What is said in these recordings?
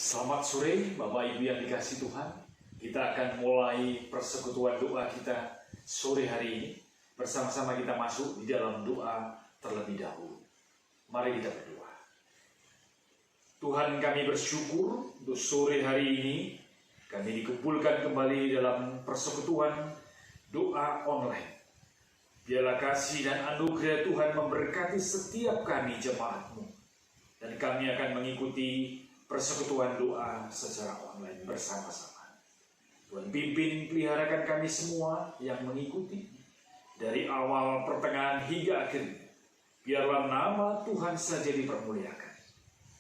Selamat sore Bapak Ibu yang dikasihi Tuhan. Kita akan mulai persekutuan doa kita sore hari ini. Bersama-sama kita masuk di dalam doa terlebih dahulu. Mari kita berdoa. Tuhan, kami bersyukur untuk sore hari ini kami dikumpulkan kembali dalam persekutuan doa online. Biarlah kasih dan anugerah Tuhan memberkati setiap kami jemaat-Mu. Dan kami akan mengikuti persekutuan doa secara online bersama-sama. Tuhan pimpin peliharakan kami semua yang mengikuti dari awal pertengahan hingga akhir. Biarlah nama Tuhan saja dipermuliakan.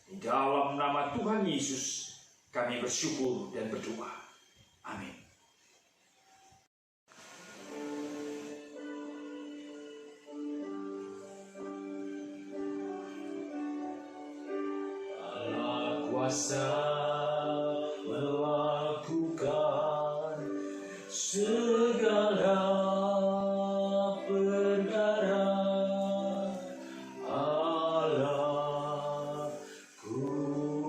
Di dalam nama Tuhan Yesus kami bersyukur dan berdoa. Amin. Kuasa melakukan segala perkara. Allah-Ku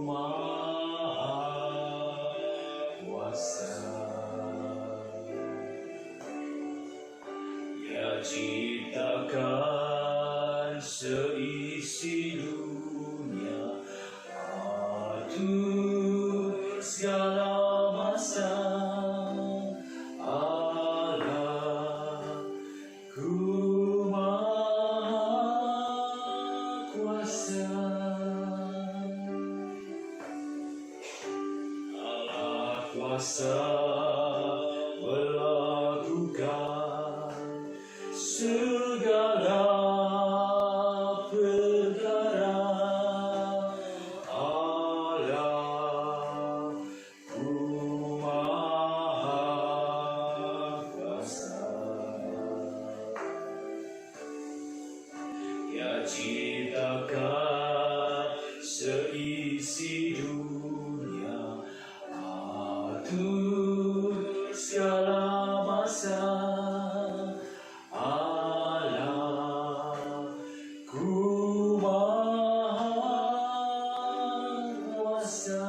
Maha Kuasa. Ia ciptakan seisi dunia, segala masa. Allah-Ku Maha Kuasa. Allah kuasa melakukan segala perkara. Ciptakan seisi dunia, atur segala masa. Allah-Ku Maha Kuasa.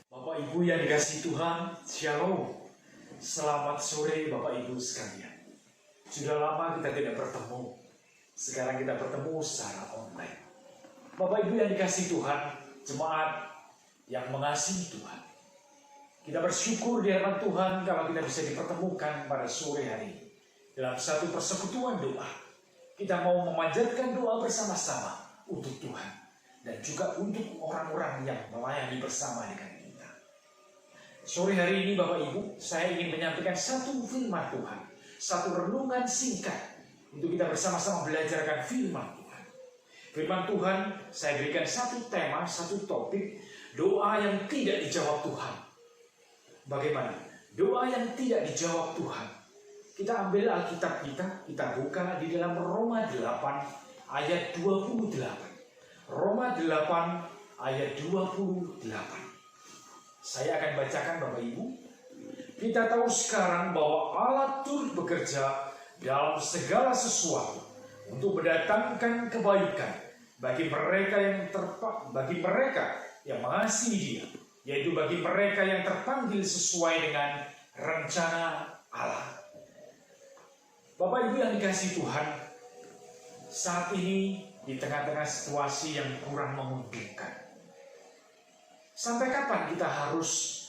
Bapak Ibu yang dikasihi Tuhan, Shalom. Selamat sore Bapak Ibu sekalian. Sudah lama kita tidak bertemu. Sekarang kita bertemu secara online. Bapak Ibu yang dikasihi Tuhan, jemaat yang mengasihi Tuhan, kita bersyukur di hadapan Tuhan kalau kita bisa dipertemukan pada sore hari ini dalam satu persekutuan doa. Kita mau memanjatkan doa bersama-sama untuk Tuhan dan juga untuk orang-orang yang melayani bersama dengan kita. Sore hari ini Bapak Ibu, saya ingin menyampaikan satu firman Tuhan, satu renungan singkat untuk kita bersama-sama belajarkan firman Tuhan. Firman Tuhan, saya berikan satu tema, satu topik, doa yang tidak dijawab Tuhan. Bagaimana? Doa yang tidak dijawab Tuhan. Kita ambil Alkitab kita buka di dalam Roma 8 ayat 28. Roma 8 ayat 28. Saya akan bacakan Bapak Ibu. Kita tahu sekarang bahwa Allah turut bekerja dalam segala sesuatu untuk mendatangkan kebaikan bagi mereka yang mengasihi Dia, yaitu bagi mereka yang terpanggil sesuai dengan rencana Allah. Bapak Ibu yang dikasihi Tuhan, saat ini di tengah-tengah situasi yang kurang menguntungkan, sampai kapan kita harus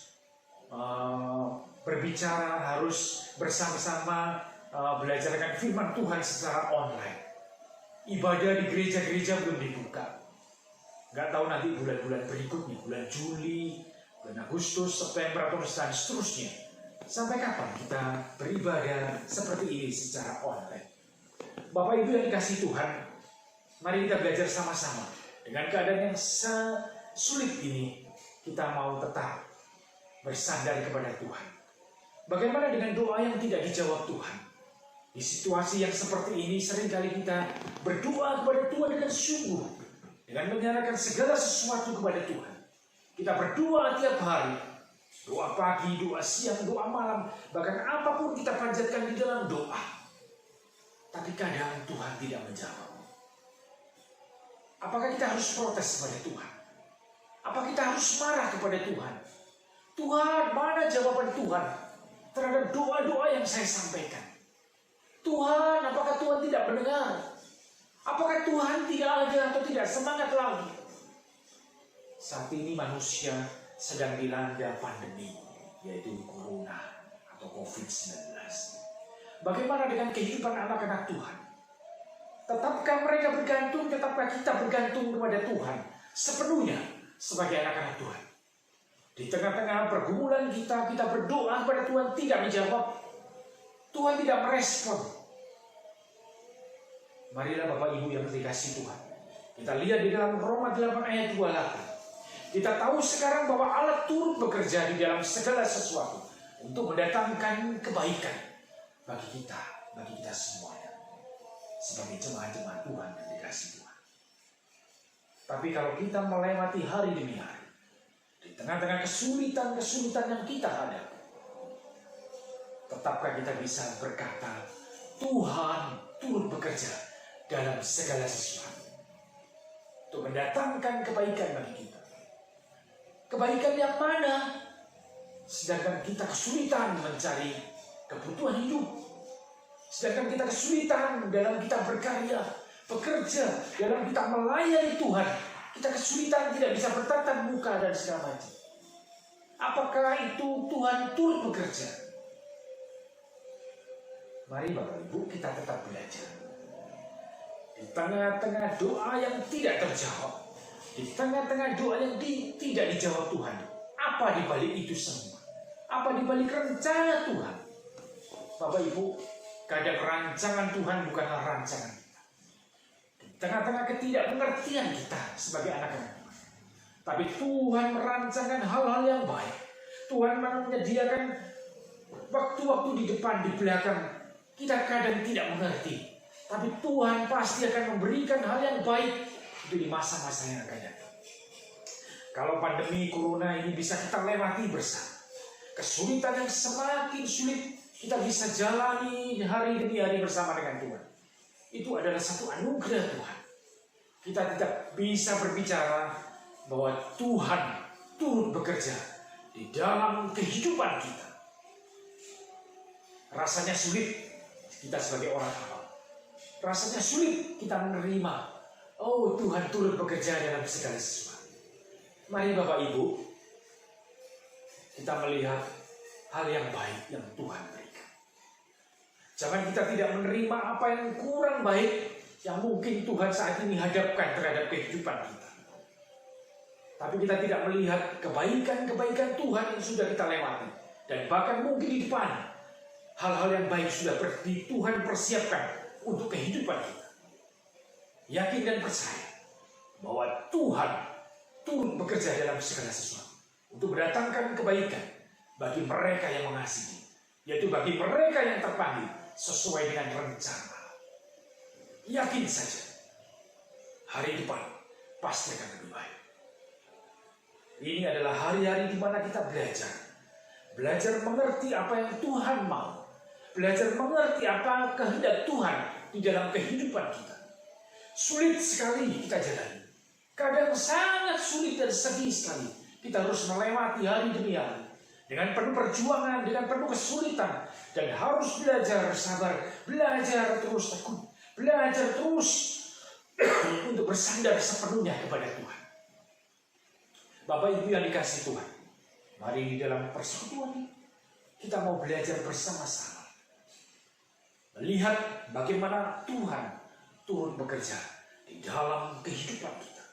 berbicara, harus bersama-sama belajarkan firman Tuhan secara online? Ibadah di gereja-gereja belum dibuka. Nggak tahu nanti bulan-bulan berikutnya, bulan Juli, bulan Agustus, September, atau dan seterusnya. Sampai kapan kita beribadah seperti ini secara online? Bapak Ibu yang dikasihi Tuhan, mari kita belajar sama-sama. Dengan keadaan yang sulit ini, kita mau tetap bersandar kepada Tuhan. Bagaimana dengan doa yang tidak dijawab Tuhan? Di situasi yang seperti ini seringkali kita berdoa kepada Tuhan dengan sungguh, dengan menyerahkan segala sesuatu kepada Tuhan. Kita berdoa tiap hari, doa pagi, doa siang, doa malam, bahkan apapun kita panjatkan di dalam doa. Tapi kadang Tuhan tidak menjawab. Apakah kita harus protes kepada Tuhan? Apakah kita harus marah kepada Tuhan. Tuhan, mana jawaban Tuhan terhadap doa-doa yang saya sampaikan? Tuhan, apakah Tuhan tidak mendengar? Apakah Tuhan tidak ada atau tidak semangat lagi? Saat ini manusia sedang dilanda pandemi, yaitu Corona atau COVID-19. Bagaimana dengan kehidupan anak-anak Tuhan? Tetapkah mereka bergantung, tetapkah kita bergantung kepada Tuhan sepenuhnya sebagai anak-anak Tuhan? Di tengah-tengah pergumulan kita berdoa kepada Tuhan, tidak menjawab. Tuhan tidak merespon. Marilah Bapak Ibu yang dikasihi Tuhan, kita lihat di dalam Roma 8 ayat 28. Kita tahu sekarang bahwa Allah turut bekerja di dalam segala sesuatu untuk mendatangkan kebaikan bagi kita semuanya, sebagai jemaat-jemaat Tuhan yang dikasihi Tuhan. Tapi kalau kita melewati hari demi hari, di tengah-tengah kesulitan-kesulitan yang kita hadapi, tetapkah kita bisa berkata, Tuhan turut bekerja dalam segala sesuatu untuk mendatangkan kebaikan bagi kita? Kebaikan yang mana? Sedangkan kita kesulitan mencari kebutuhan hidup, sedangkan kita kesulitan dalam kita berkarya, bekerja, dalam kita melayani Tuhan, kita kesulitan tidak bisa bertatap muka dan segala macam. Apakah itu Tuhan turut bekerja? Mari Bapak Ibu kita tetap belajar. Di tengah-tengah doa yang tidak terjawab, di tengah-tengah doa yang tidak dijawab Tuhan, apa di balik itu semua? Apa di balik rencana Tuhan? Bapak Ibu, kadang rancangan Tuhan bukanlah rancangan kita. Di tengah-tengah ketidakmengertian kita sebagai anak-anak Tuhan, tapi Tuhan merancangkan hal-hal yang baik. Tuhan menyediakan waktu-waktu di depan, di belakang. Kita kadang tidak mengerti, tapi Tuhan pasti akan memberikan hal yang baik itu di masa-masa yang akan datang. Kalau pandemi Corona ini bisa kita lewati bersama, kesulitan yang semakin sulit kita bisa jalani hari demi hari bersama dengan Tuhan, itu adalah satu anugerah Tuhan. Kita tidak bisa berbicara bahwa Tuhan turut bekerja di dalam kehidupan kita. Rasanya sulit kita sebagai orang awam, rasanya sulit kita menerima, oh Tuhan turut bekerja dalam segala sesuatu. Mari Bapak Ibu, kita melihat hal yang baik yang Tuhan berikan. Jangan kita tidak menerima apa yang kurang baik yang mungkin Tuhan saat ini hadapkan terhadap kehidupan kita. Tapi kita tidak melihat kebaikan-kebaikan Tuhan yang sudah kita lewati. Dan bahkan mungkin di depan, hal-hal yang baik sudah Tuhan persiapkan untuk kehidupan kita. Yakin dan percaya bahwa Tuhan turut bekerja dalam segala sesuatu untuk mendatangkan kebaikan bagi mereka yang mengasihi, yaitu bagi mereka yang terpanggil sesuai dengan rencana. Yakin saja, hari depan pasti akan lebih baik. Ini adalah hari-hari di mana kita belajar mengerti apa yang Tuhan mau, belajar mengerti apa kehendak Tuhan di dalam kehidupan kita. Sulit sekali kita jalani. Kadang sangat sulit dan sedih sekali. Kita harus melewati hari demi hari dengan penuh perjuangan, dengan penuh kesulitan, dan harus belajar sabar, belajar terus tekun, belajar terus untuk bersandar sepenuhnya kepada Tuhan. Bapak Ibu yang dikasihi Tuhan, mari di dalam persekutuan ini kita mau belajar bersama-sama, melihat bagaimana Tuhan turut bekerja di dalam kehidupan kita.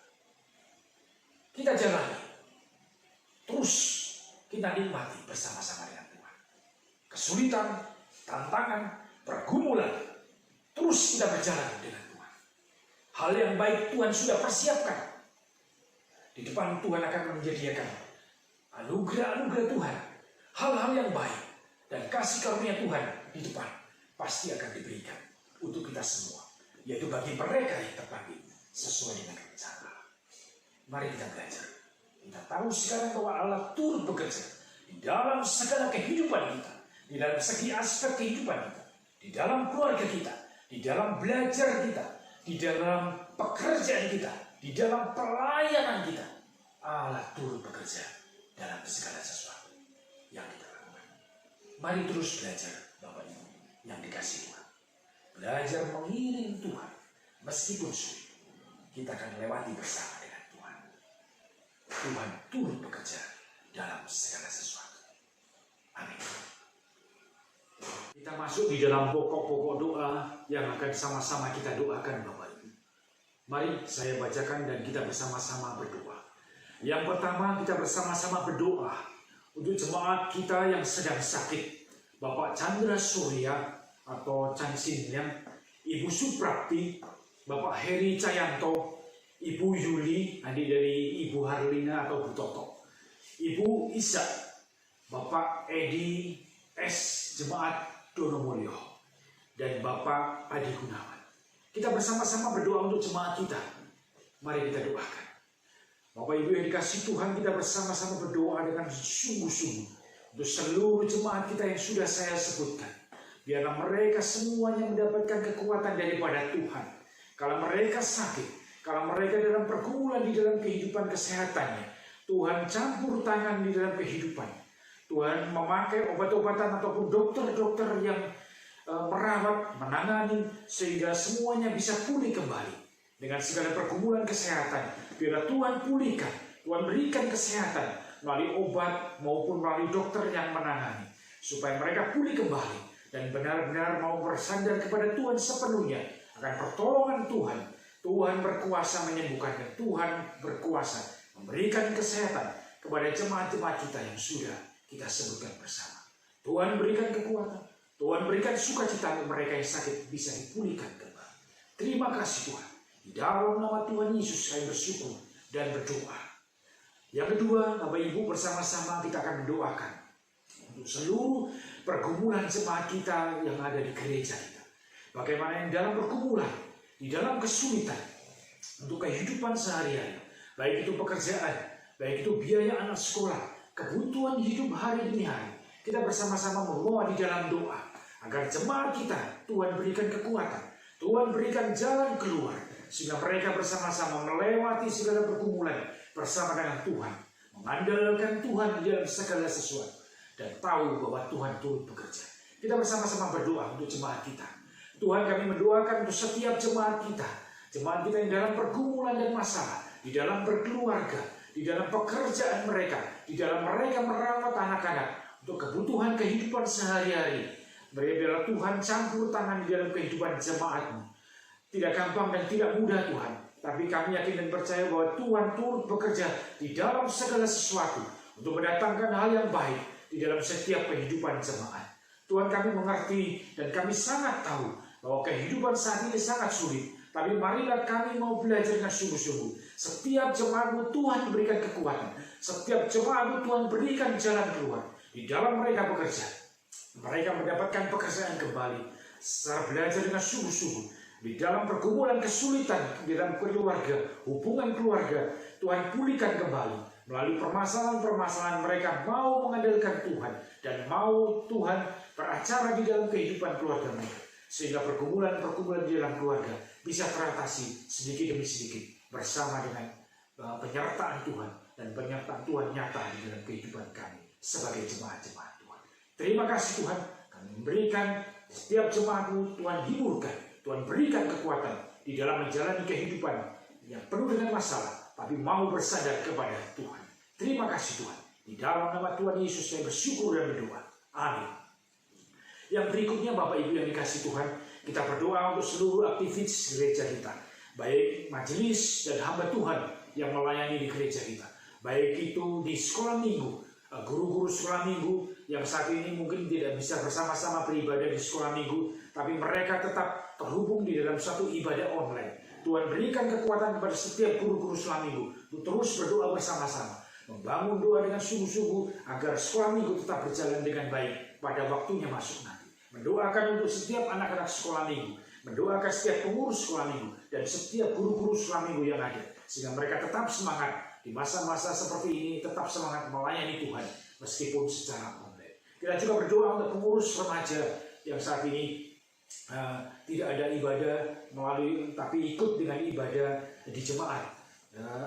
Kita jalani, terus kita nikmati bersama-sama dengan Tuhan. Kesulitan, tantangan, pergumulan, terus kita berjalan dengan Tuhan. Hal yang baik Tuhan sudah persiapkan. Di depan Tuhan akan menyediakan anugerah-anugerah Tuhan, hal-hal yang baik dan kasih karunia Tuhan di depan pasti akan diberikan untuk kita semua, yaitu bagi mereka yang terpanggil sesuai dengan rencana. Mari kita belajar. Kita tahu sekarang bahwa Allah turut bekerja di dalam segala kehidupan kita, di dalam segi aspek kehidupan kita, di dalam keluarga kita, di dalam belajar kita, di dalam pekerjaan kita, di dalam pelayanan kita. Allah Allah turut bekerja dalam segala sesuatu yang kita lakukan. Mari terus belajar, Bapak Ibu yang dikasihi Tuhan. Belajar mengiring Tuhan, meskipun sulit, kita akan lewati bersama dengan Tuhan. Tuhan turut bekerja dalam segala sesuatu. Amin. Kita masuk di dalam pokok-pokok doa yang akan sama-sama kita doakan, Bapak Ibu. Mari saya bacakan dan kita bersama-sama berdoa. Yang pertama, kita bersama-sama berdoa untuk jemaat kita yang sedang sakit. Bapak Chandra Surya atau Chan Sin Liang, Ibu Suprapti, Bapak Heri Cayanto, Ibu Yuli, adik dari Ibu Harlina atau Bu Toto, Ibu Isa, Bapak Edi S. Jemaat Donomulyo, dan Bapak Adi Gunawan. Kita bersama-sama berdoa untuk jemaat kita. Mari kita doakan. Bapak Ibu yang dikasihi Tuhan, kita bersama-sama berdoa dengan sungguh-sungguh untuk seluruh jemaat kita yang sudah saya sebutkan. Biarlah mereka semuanya mendapatkan kekuatan daripada Tuhan. Kalau mereka sakit, kalau mereka dalam pergumulan di dalam kehidupan kesehatannya, Tuhan campur tangan di dalam kehidupan. Tuhan memakai obat-obatan ataupun dokter-dokter yang merawat, menangani, sehingga semuanya bisa pulih kembali. Dengan segala pergumulan kesehatan, biarlah Tuhan pulihkan, Tuhan berikan kesehatan melalui obat maupun melalui dokter yang menangani, supaya mereka pulih kembali dan benar-benar mau bersandar kepada Tuhan sepenuhnya akan pertolongan Tuhan. Tuhan berkuasa menyembuhkan dan Tuhan berkuasa memberikan kesehatan kepada jemaat-jemaat kita yang sudah kita sebutkan bersama. Tuhan berikan kekuatan, Tuhan berikan sukacita untuk mereka yang sakit bisa dipulihkan kembali. Terima kasih Tuhan. Di dalam nama Tuhan Yesus kami bersyukur dan berdoa. Yang kedua, Bapak Ibu bersama-sama kita akan mendoakan untuk seluruh pergumulan jemaat kita yang ada di gereja kita. Bagaimana yang dalam pergumulan, di dalam kesulitan untuk kehidupan sehari-hari, baik itu pekerjaan, baik itu biaya anak sekolah, kebutuhan hidup hari demi hari, kita bersama-sama berdoa di dalam doa agar jemaat kita Tuhan berikan kekuatan, Tuhan berikan jalan keluar, sehingga mereka bersama-sama melewati segala pergumulan bersama dengan Tuhan, mengandalkan Tuhan di dalam segala sesuatu, dan tahu bahwa Tuhan turut bekerja. Kita bersama-sama berdoa untuk jemaat kita. Tuhan, kami mendoakan untuk setiap jemaat kita yang dalam pergumulan dan masalah, di dalam berkeluarga, di dalam pekerjaan mereka, di dalam mereka merawat anak-anak untuk kebutuhan kehidupan sehari-hari. Biarlah Tuhan campur tangan di dalam kehidupan jemaat-Mu. Tidak gampang dan tidak mudah Tuhan, tapi kami yakin dan percaya bahwa Tuhan turut bekerja di dalam segala sesuatu untuk mendatangkan hal yang baik di dalam setiap kehidupan jemaat. Tuhan, kami mengerti dan kami sangat tahu bahwa kehidupan saat ini sangat sulit, tapi marilah kami mau belajar dengan sungguh-sungguh. Setiap jemaat-Mu Tuhan berikan kekuatan, setiap jemaat-Mu Tuhan berikan jalan keluar. Di dalam mereka bekerja, mereka mendapatkan pekerjaan kembali, secara belajar dengan sungguh-sungguh. Di dalam pergumulan kesulitan, di dalam keluarga, hubungan keluarga, Tuhan pulihkan kembali. Melalui permasalahan-permasalahan mereka mau mengandalkan Tuhan, dan mau Tuhan beracara di dalam kehidupan keluarga mereka. Sehingga pergumulan-pergumulan di dalam keluarga bisa teratasi sedikit demi sedikit bersama dengan penyertaan Tuhan, dan penyertaan Tuhan nyata di dalam kehidupan kami sebagai jemaat-jemaat Tuhan. Terima kasih Tuhan, kami memberikan setiap jemaat-Mu Tuhan hiburkan, Tuhan berikan kekuatan di dalam menjalani kehidupan yang penuh dengan masalah, tapi mau bersandar kepada Tuhan. Terima kasih Tuhan. Di dalam nama Tuhan Yesus saya bersyukur dan berdoa. Amin. Yang berikutnya Bapak Ibu yang dikasihi Tuhan, kita berdoa untuk seluruh aktivis gereja kita, baik majelis dan hamba Tuhan yang melayani di gereja kita, baik itu di sekolah minggu, guru-guru sekolah minggu yang saat ini mungkin tidak bisa bersama-sama beribadah di sekolah minggu, tapi mereka tetap terhubung di dalam satu ibadah online. Tuhan berikan kekuatan kepada setiap guru-guru sekolah minggu untuk terus berdoa bersama-sama, membangun doa dengan sungguh-sungguh agar sekolah minggu tetap berjalan dengan baik pada waktunya masuk nanti. Mendoakan untuk setiap anak-anak sekolah minggu, mendoakan setiap pengurus sekolah minggu, dan setiap guru-guru sekolah minggu yang ada, sehingga mereka tetap semangat di masa-masa seperti ini, tetap semangat melayani Tuhan meskipun secara online. Kita juga berdoa untuk pengurus remaja yang saat ini tidak ada ibadah melalui, tapi ikut dengan ibadah di jemaat.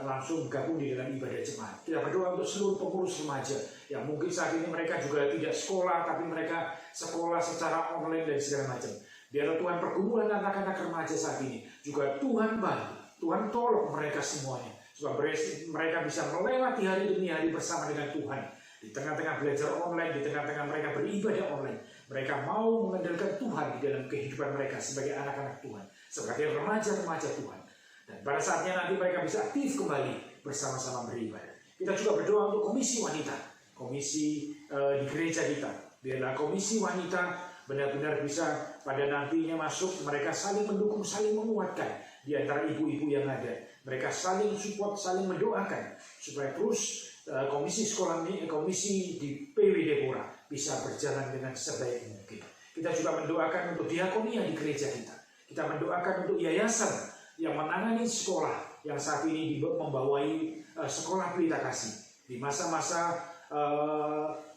langsung gabung di dalam ibadah jemaat. Kita berdoa untuk seluruh pengurus remaja yang mungkin saat ini mereka juga tidak sekolah, tapi mereka sekolah secara online dan segala macam. Biarlah Tuhan pergumulan anak-anak remaja saat ini juga Tuhan bantu, Tuhan tolong mereka semuanya supaya mereka bisa melewati hari demi hari bersama dengan Tuhan. Di tengah-tengah belajar online, di tengah-tengah mereka beribadah online, mereka mau mengandalkan Tuhan di dalam kehidupan mereka sebagai anak-anak Tuhan, sebagai remaja-remaja Tuhan. Dan pada saatnya nanti mereka bisa aktif kembali bersama-sama beribadah. Kita juga berdoa untuk komisi wanita, komisi di gereja kita. Biarlah komisi wanita benar-benar bisa pada nantinya masuk, mereka saling mendukung, saling menguatkan di antara ibu-ibu yang ada. Mereka saling support, saling mendoakan supaya terus komisi di PW Deborah bisa berjalan dengan sebaik mungkin. Kita juga mendoakan untuk diakonia di gereja kita. Kita mendoakan untuk yayasan yang menangani sekolah yang saat ini membawai sekolah Pelita Kasih di masa-masa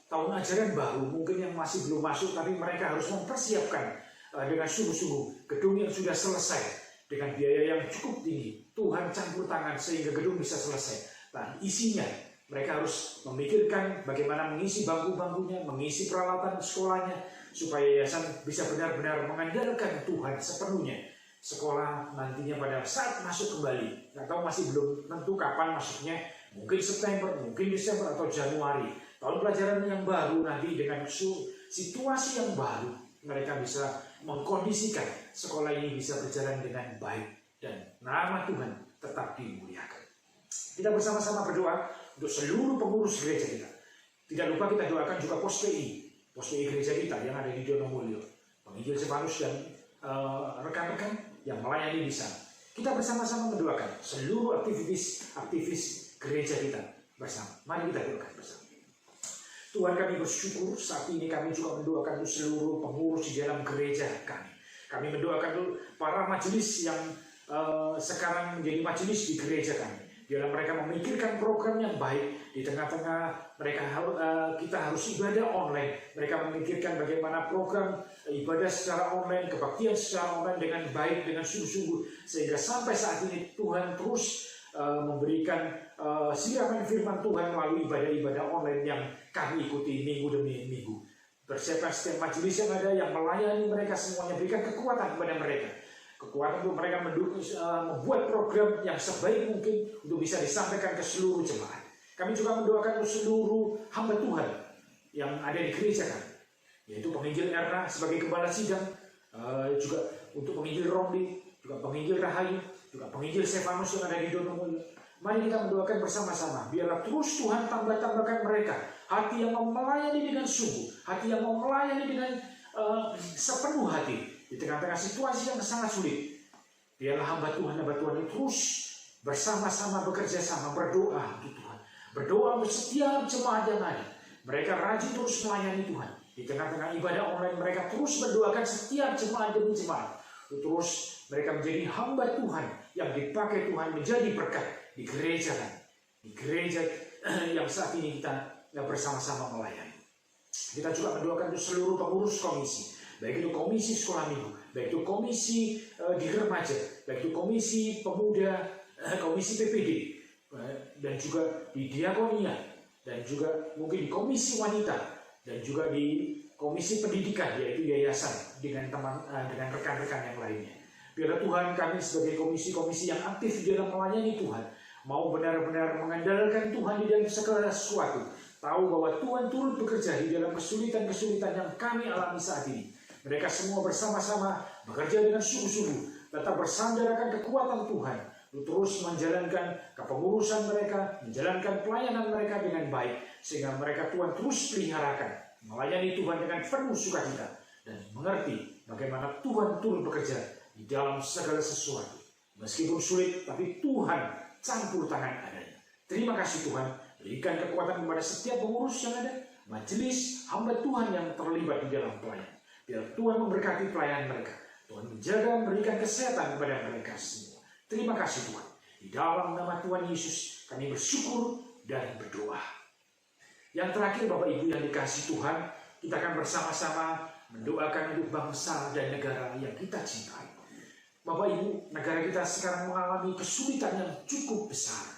tahun ajaran baru, mungkin yang masih belum masuk, tapi mereka harus mempersiapkan dengan sungguh-sungguh gedung yang sudah selesai dengan biaya yang cukup tinggi. Tuhan campur tangan sehingga gedung bisa selesai. Dan isinya mereka harus memikirkan bagaimana mengisi bangku-bangkunya, mengisi peralatan sekolahnya, supaya yayasan bisa benar-benar mengandalkan Tuhan sepenuhnya. Sekolah nantinya pada saat masuk kembali, nggak tahu, masih belum tentu kapan masuknya, mungkin September, mungkin Desember atau Januari. Tahun pelajaran yang baru nanti dengan situasi yang baru, mereka bisa mengkondisikan sekolah ini bisa berjalan dengan baik dan nama Tuhan tetap dimuliakan. Kita bersama-sama berdoa untuk seluruh pengurus gereja kita. Tidak lupa kita doakan juga pos PI gereja kita yang ada di Donomulyo, penginjil Stefanus dan rekan-rekan yang melayani di sana. Kita bersama-sama mendoakan seluruh aktivis gereja kita bersama. Mari kita doakan bersama. Tuhan, kami bersyukur saat ini kami juga mendoakan untuk seluruh pengurus di dalam gereja kami. Kami mendoakan untuk para majelis yang sekarang menjadi majelis di gereja kami. Biarlah mereka memikirkan program yang baik di tengah-tengah mereka kita harus ibadah online. Mereka memikirkan bagaimana program ibadah secara online, kebaktian secara online dengan baik, dengan sungguh-sungguh, sehingga sampai saat ini Tuhan terus memberikan siraman firman Tuhan melalui ibadah-ibadah online yang kami ikuti minggu demi minggu. Persiapkan setiap majelis yang ada yang melayani mereka semuanya, berikan kekuatan kepada mereka. Kekuatan untuk mereka membuat program yang sebaik mungkin untuk bisa disampaikan ke seluruh jemaat. Kami juga mendoakan untuk seluruh hamba Tuhan yang ada di gereja kami, yaitu penginjil Erna sebagai gembala sidang, juga untuk penginjil Romli, juga penginjil Rahayu, juga penginjil Stefanus yang ada di Donomulyo. Mari kita mendoakan bersama-sama, biarlah terus Tuhan tambahkan mereka hati yang mau melayani dengan sungguh, hati yang mau melayani dengan sepenuh hati. Di tengah-tengah situasi yang sangat sulit, biarlah hamba Tuhan itu terus bersama-sama bekerja sama, berdoa untuk Tuhan, berdoa untuk setiap jemaat yang ada. Mereka rajin terus melayani Tuhan. Di tengah-tengah ibadah online mereka terus mendoakan setiap jemaat demi jemaat. Terus mereka menjadi hamba Tuhan yang dipakai Tuhan menjadi berkat di gereja yang saat ini kita bersama-sama melayani. Kita juga mendoakan untuk seluruh pengurus komisi, baik itu komisi sekolah minggu, baik itu komisi di remaja, baik itu komisi pemuda, komisi PPD, dan juga di diakonia, dan juga mungkin di komisi wanita, dan juga di komisi pendidikan, yaitu yayasan dengan rekan-rekan yang lainnya. Biarlah Tuhan, kami sebagai komisi-komisi yang aktif di dalam melayani Tuhan, mau benar-benar mengandalkan Tuhan di dalam segala sesuatu, tahu bahwa Tuhan turut bekerja di dalam kesulitan-kesulitan yang kami alami saat ini. Mereka semua bersama-sama bekerja dengan sungguh-sungguh, tetap bersandar akan kekuatan Tuhan, terus menjalankan kepengurusan mereka, menjalankan pelayanan mereka dengan baik, sehingga mereka Tuhan terus peliharakan, melayani Tuhan dengan penuh sukacita, dan mengerti bagaimana Tuhan turut bekerja di dalam segala sesuatu. Meskipun sulit, tapi Tuhan campur tangan adanya. Terima kasih Tuhan, berikan kekuatan kepada setiap pengurus yang ada, majelis, hamba Tuhan yang terlibat di dalam pelayanan. Biar Tuhan memberkati pelayanan mereka. Tuhan menjaga, memberikan kesehatan kepada mereka semua. Terima kasih Tuhan. Di dalam nama Tuhan Yesus, kami bersyukur dan berdoa. Yang terakhir, Bapak Ibu yang dikasihi Tuhan, kita akan bersama-sama mendoakan untuk bangsa dan negara yang kita cintai. Bapak Ibu, negara kita sekarang mengalami kesulitan yang cukup besar.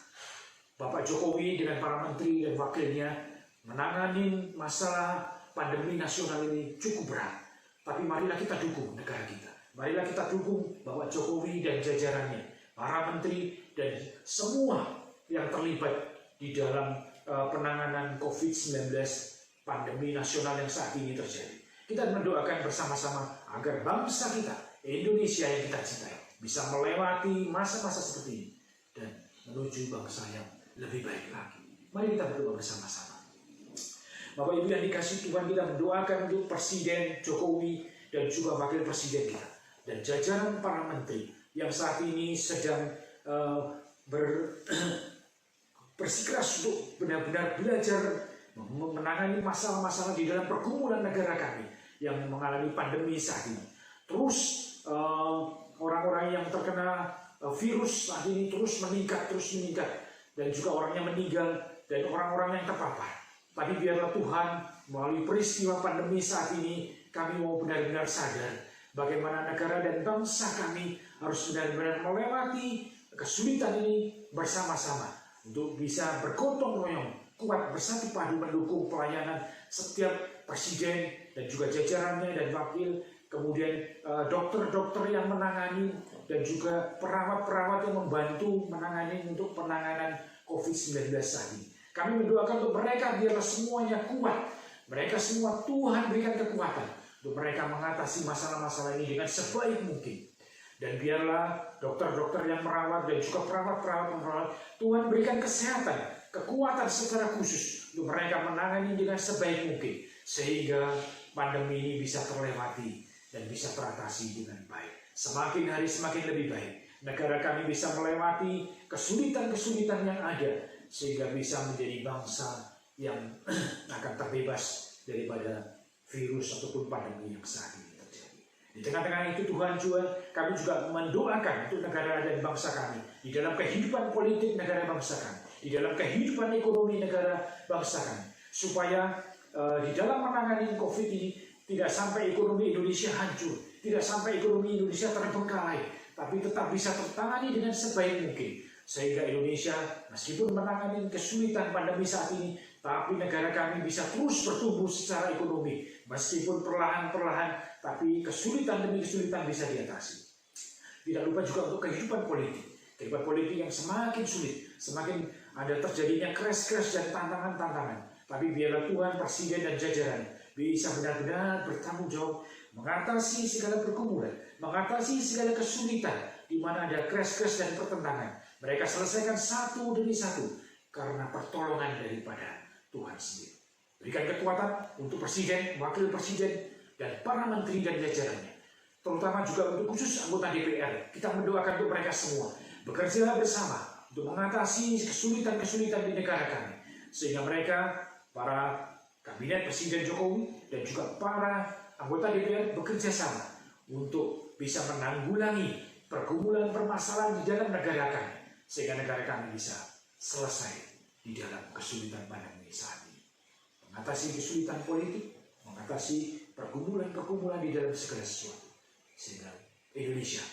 Bapak Jokowi dengan para menteri dan wakilnya menangani masalah pandemi nasional ini cukup berat. Tapi marilah kita dukung negara kita. Marilah kita dukung Bapak Jokowi dan jajarannya, para menteri dan semua yang terlibat di dalam penanganan COVID-19 pandemi nasional yang saat ini terjadi. Kita mendoakan bersama-sama agar bangsa kita, Indonesia yang kita cintai, bisa melewati masa-masa seperti ini dan menuju bangsa yang lebih baik lagi. Mari kita berdoa bersama-sama. Bapak Ibu yang dikasihi Tuhan, kita mendoakan untuk Presiden Jokowi dan juga Wakil Presiden kita dan jajaran para menteri yang saat ini sedang bersikeras untuk benar-benar belajar menangani masalah-masalah di dalam pergumulan negara kami yang mengalami pandemi saat ini. Terus orang-orang yang terkena virus saat ini terus meningkat dan juga orang yang meninggal dan orang-orang yang terpapar. Tapi biarlah Tuhan melalui peristiwa pandemi saat ini kami mau benar-benar sadar bagaimana negara dan bangsa kami harus benar-benar melewati kesulitan ini bersama-sama untuk bisa bergotong royong, kuat bersatu padu mendukung pelayanan setiap presiden dan juga jajarannya dan wakil, kemudian dokter-dokter yang menangani dan juga perawat-perawat yang membantu menangani untuk penanganan COVID-19 saat ini. Kami mendoakan untuk mereka biarlah semuanya kuat. Mereka semua Tuhan berikan kekuatan untuk mereka mengatasi masalah-masalah ini dengan sebaik mungkin. Dan biarlah dokter-dokter yang merawat dan juga perawat-perawat yang merawat, Tuhan berikan kesehatan, kekuatan secara khusus untuk mereka menangani dengan sebaik mungkin. Sehingga pandemi ini bisa terlewati dan bisa teratasi dengan baik. Semakin hari semakin lebih baik. Negara kami bisa melewati kesulitan-kesulitan yang ada sehingga bisa menjadi bangsa yang akan terbebas daripada virus ataupun pandemi yang saat ini terjadi. Di tengah-tengah itu Tuhan juga kami juga mendoakan untuk negara dan bangsa kami di dalam kehidupan politik negara bangsa kami, di dalam kehidupan ekonomi negara bangsa kami, supaya di dalam menangani COVID ini tidak sampai ekonomi Indonesia hancur, tidak sampai ekonomi Indonesia terbengkalai, tapi tetap bisa tertangani dengan sebaik mungkin. Sehingga Indonesia meskipun menangani kesulitan pandemi saat ini, tapi negara kami bisa terus bertumbuh secara ekonomi. Meskipun perlahan-perlahan, tapi kesulitan demi kesulitan bisa diatasi. Tidak lupa juga untuk kehidupan politik. Kehidupan politik yang semakin sulit, semakin ada terjadinya crash-crash dan tantangan-tantangan. Tapi biarlah Tuhan, Presiden dan jajaran bisa benar-benar bertanggung jawab mengatasi segala pergumulan, mengatasi segala kesulitan di mana ada crash-crash dan pertentangan. Mereka selesaikan satu demi satu karena pertolongan daripada Tuhan sendiri. Berikan kekuatan untuk Presiden, Wakil Presiden, dan para menteri dan jajarannya. Terutama juga untuk khusus anggota DPR. Kita mendoakan untuk mereka semua bekerja bersama untuk mengatasi kesulitan-kesulitan di negara kami. Sehingga mereka, para Kabinet Presiden Jokowi, dan juga para anggota DPR bekerja sama untuk bisa menanggulangi pergumulan permasalahan di dalam negara kami. Sehingga negara kami bisa selesai di dalam kesulitan pandemi saat ini. Mengatasi kesulitan politik, mengatasi pergumulan-pergumulan di dalam segala sesuatu. Sehingga Indonesia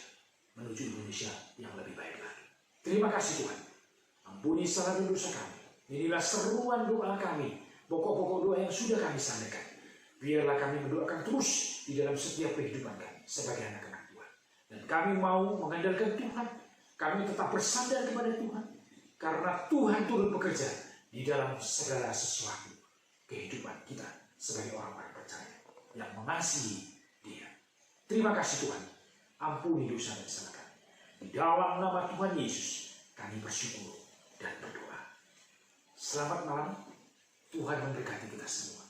menuju Indonesia yang lebih baik lagi. Terima kasih Tuhan. Ampuni salah dan dosa kami. Inilah seruan doa kami, pokok-pokok doa yang sudah kami sampaikan. Biarlah kami mendoakan terus di dalam setiap kehidupan kami sebagai anak-anak Tuhan. Dan kami mau mengandalkan Tuhan. Kami tetap bersandar kepada Tuhan. Karena Tuhan turut bekerja di dalam segala sesuatu kehidupan kita sebagai orang-orang percaya yang mengasihi Dia. Terima kasih Tuhan. Ampuni dosa dan salah kami. Di dalam nama Tuhan Yesus kami bersyukur dan berdoa. Selamat malam. Tuhan memberkati kita semua.